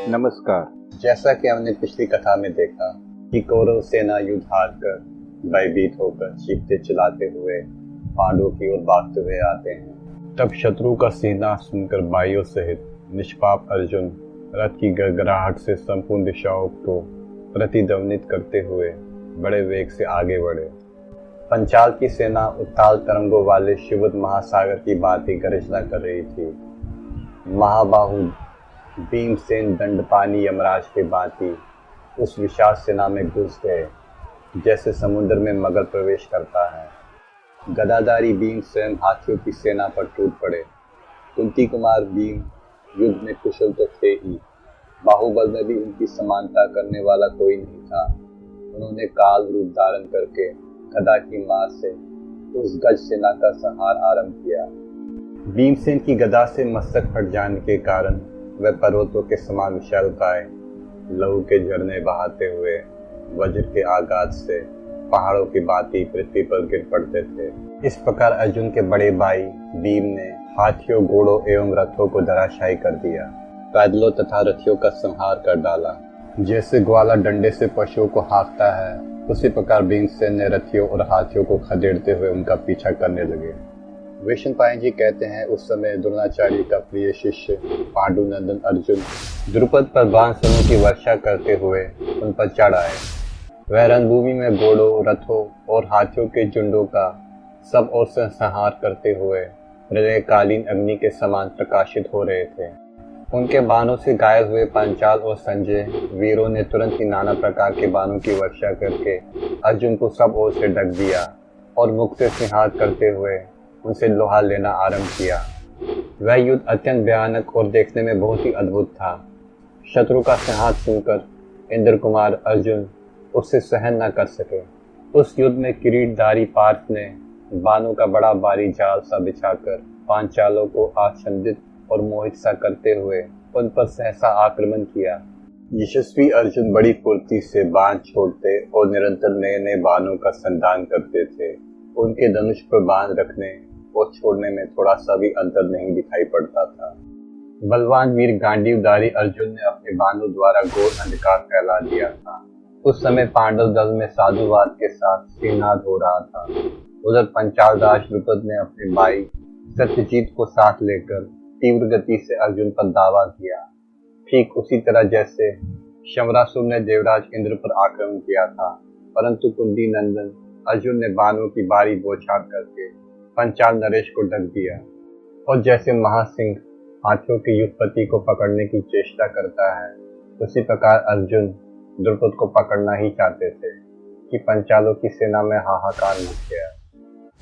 नमस्कार। जैसा कि हमने पिछली कथा में देखा कि कौरव सेना युद्ध हार कर भयभीत होकर चीखते चिल्लाते हुए पांडवों की ओर भागते हुए आते हैं। तब शत्रु का सीना सुनकर भाइयों सहित निष्पाप अर्जुन रथ की गड़गड़ाहट से संपूर्ण दिशाओं को प्रतिध्वनित करते हुए बड़े वेग से आगे बढ़े। पंचाल की सेना उत्ताल तरंगों वाले शिवद महासागर की भांति गर्जना कर रही थी। महाबाहु भीमसेन दंडपानी यमराज के भांति उस विशाल सेना में घुस गए, जैसे समुद्र में मगर प्रवेश करता है। गदाधारी भीमसेन हाथियों की सेना पर टूट पड़े। कुंती कुमार भीम युद्ध में कुशल तो थे ही, बाहुबल में भी उनकी समानता करने वाला कोई नहीं था। उन्होंने काल रूप धारण करके गदा की मार से उस गज सेना का संहार आरंभ किया। भीमसेन की गदा से मस्तक फट जाने के कारण वह पर्वतों के समान विशालकाय लहू के झरने बहाते हुए वज्र के आघात से पहाड़ों की भांति पृथ्वी पर गिर पड़ते थे। इस प्रकार अर्जुन के बड़े भाई भीम ने हाथियों, घोड़ों एवं रथों को धराशायी कर दिया, पैदलों तथा रथियों का संहार कर डाला। जैसे ग्वाला डंडे से पशुओं को हाँकता है, उसी प्रकार भीमसेन ने रथियों और हाथियों को खदेड़ते हुए उनका पीछा करने लगे। विष्णुपायन जी कहते हैं, उस समय द्रोणाचार्य का प्रिय शिष्य पांडुनंदन अर्जुन द्रुपद पर बाणसरों की वर्षा करते हुए उन पर चढ़ आए। वह रणभूमि में घोड़ों, रथों और हाथियों के झुंडों का सब ओर से संहार करते हुए प्रलयकालीन अग्नि के समान प्रकाशित हो रहे थे। उनके बाणों से घायल हुए पांचाल और संजय वीरों ने तुरंत ही नाना प्रकार के बाणों की वर्षा करके अर्जुन को सब ओर से ढक दिया और मुख से संहार करते हुए उनसे लोहा लेना आरंभ किया। वह युद्ध अत्यंत भयानक और देखने में बहुत ही अद्भुत था। शत्रु का संहार सुनकर इंद्र कुमार अर्जुन उससे सहन न कर सके। उस युद्ध में किरीटधारी पार्थ ने बाणों का बड़ा भारी जाल सा बिछाकर पांचालों को आच्छादित और मोहित सा करते हुए उन पर सहसा आक्रमण किया। यशस्वी अर्जुन बड़ी फुर्ती से बाण छोड़ते और निरंतर नए नए बाणों का संधान करते थे। उनके धनुष पर बाण रखने और छोड़ने में थोड़ा सा भी अंतर नहीं दिखाई पड़ता था। बलवान वीर गांडीवधारी अर्जुन ने अपने बाणों द्वारा घोर अंधकार फैला दिया था। उस समय पांडव दल में साधुवाद के साथ श्रीनाद हो रहा था। उधर पंचाल राज द्रुपद ने अपने भाई सत्यजीत को साथ लेकर तीव्र गति से अर्जुन पर दावा किया, ठीक उसी तरह जैसे शमरासुर ने देवराज इंद्र पर आक्रमण किया था। परंतु कुंती नंदन अर्जुन ने बाणों की भारी बौछार करके पंचाल नरेश को ढक दिया, और जैसे महासिंह हाथियों के युद्धपति को पकड़ने की चेष्टा करता है, उसी प्रकार अर्जुन द्रुपद को पकड़ना ही चाहते थे कि पंचालों की सेना में हाहाकार मच गया।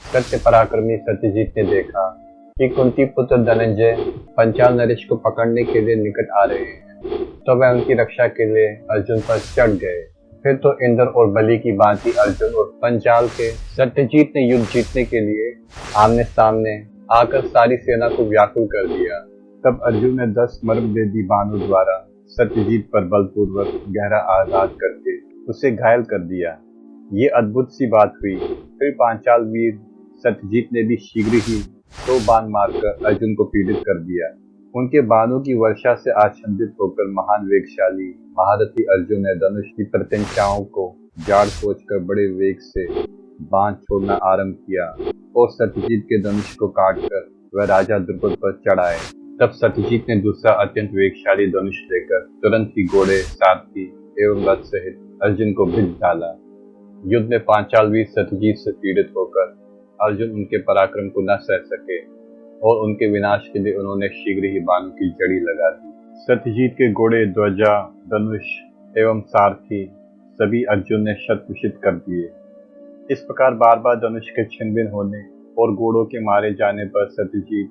सत्य पराक्रमी सत्यजीत ने देखा कि कुंती पुत्र धनंजय पंचाल नरेश को पकड़ने के लिए निकट आ रहे हैं, तो वह उनकी रक्षा के लिए अर्जुन पर चढ़ गए। फिर तो इंद्र और बलि की भांति अर्जुन और पंचाल के सत्यजीत ने युद्ध जीतने के लिए आमने सामने आकर सारी सेना को व्याकुल कर दिया। तब अर्जुन ने 10 मर्मभेदी बाणों द्वारा सत्यजीत पर बलपूर्वक गहरा आघात करके उसे घायल कर दिया। ये अद्भुत सी बात हुई। फिर पांचाल वीर सत्यजीत ने भी शीघ्र ही 2 बाण मारकर अर्जुन को पीड़ित कर दिया। उनके बाणों की वर्षा से आच्छादित होकर महान वेगशाली महारथी अर्जुन ने धनुष की प्रत्यंचाओं को जाड़ सोचकर बड़े वेग से बाण छोड़ना आरंभ किया और सत्यजीत के धनुष को काटकर वह राजा द्रुपद पर चढ़ाए। तब सत्यजीत ने दूसरा अत्यंत वेगशाली धनुष लेकर तुरंत ही घोड़े, सारथी एवं रथ सहित अर्जुन को भिड़ डाला। युद्ध में पांचाल वीर सत्यजीत से पीड़ित होकर अर्जुन उनके पराक्रम को न सह सके और उनके विनाश के लिए उन्होंने शीघ्र ही बाणों की जड़ी लगा दी। सत्यजीत के घोड़े, ध्वजा, धनुष एवं सारथी सभी अर्जुन ने शतविषित कर दिए। इस प्रकार बार बार धनुष के छिन्न-भिन्न होने और घोड़ों के मारे जाने पर सत्यजीत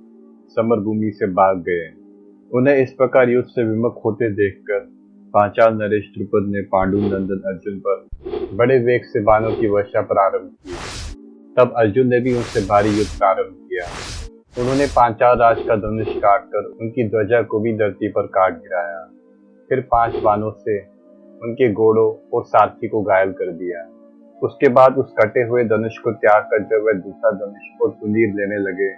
समरभूमि से भाग गए। उन्हें इस प्रकार युद्ध से विमुख होते देखकर पांचाल नरेश द्रुपद ने पांडुनंदन अर्जुन पर बड़े वेग से बाणों की वर्षा प्रारंभ की। तब अर्जुन ने भी उनसे भारी युद्ध प्रारंभ किया। उन्होंने पांचाल राज का धनुष काटकर उनकी ध्वजा को भी धरती पर काट गिराया। फिर 5 बाणों से उनके घोड़ों और सारथी को घायल कर दिया। उसके बाद उस कटे हुए धनुष को त्याग कर जब वह दूसरा धनुष और तुनीर लेने लगे,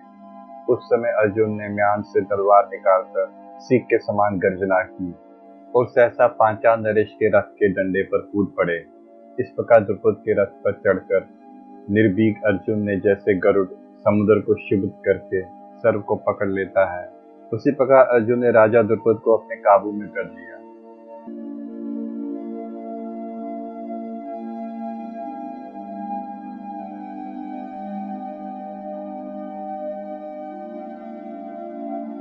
उस समय अर्जुन ने म्यान से तलवार निकालकर सीख के समान गर्जना की और सहसा पांचाल नरेश के रथ के डंडे पर कूद पड़े। इस प्रकार द्रुपद के रथ पर चढ़कर निर्भीक अर्जुन ने जैसे गरुड़ समुद्र को शुद्ध करके सर्व को पकड़ लेता है, उसी प्रकार अर्जुन ने राजा द्रुपद को अपने काबू में कर लिया।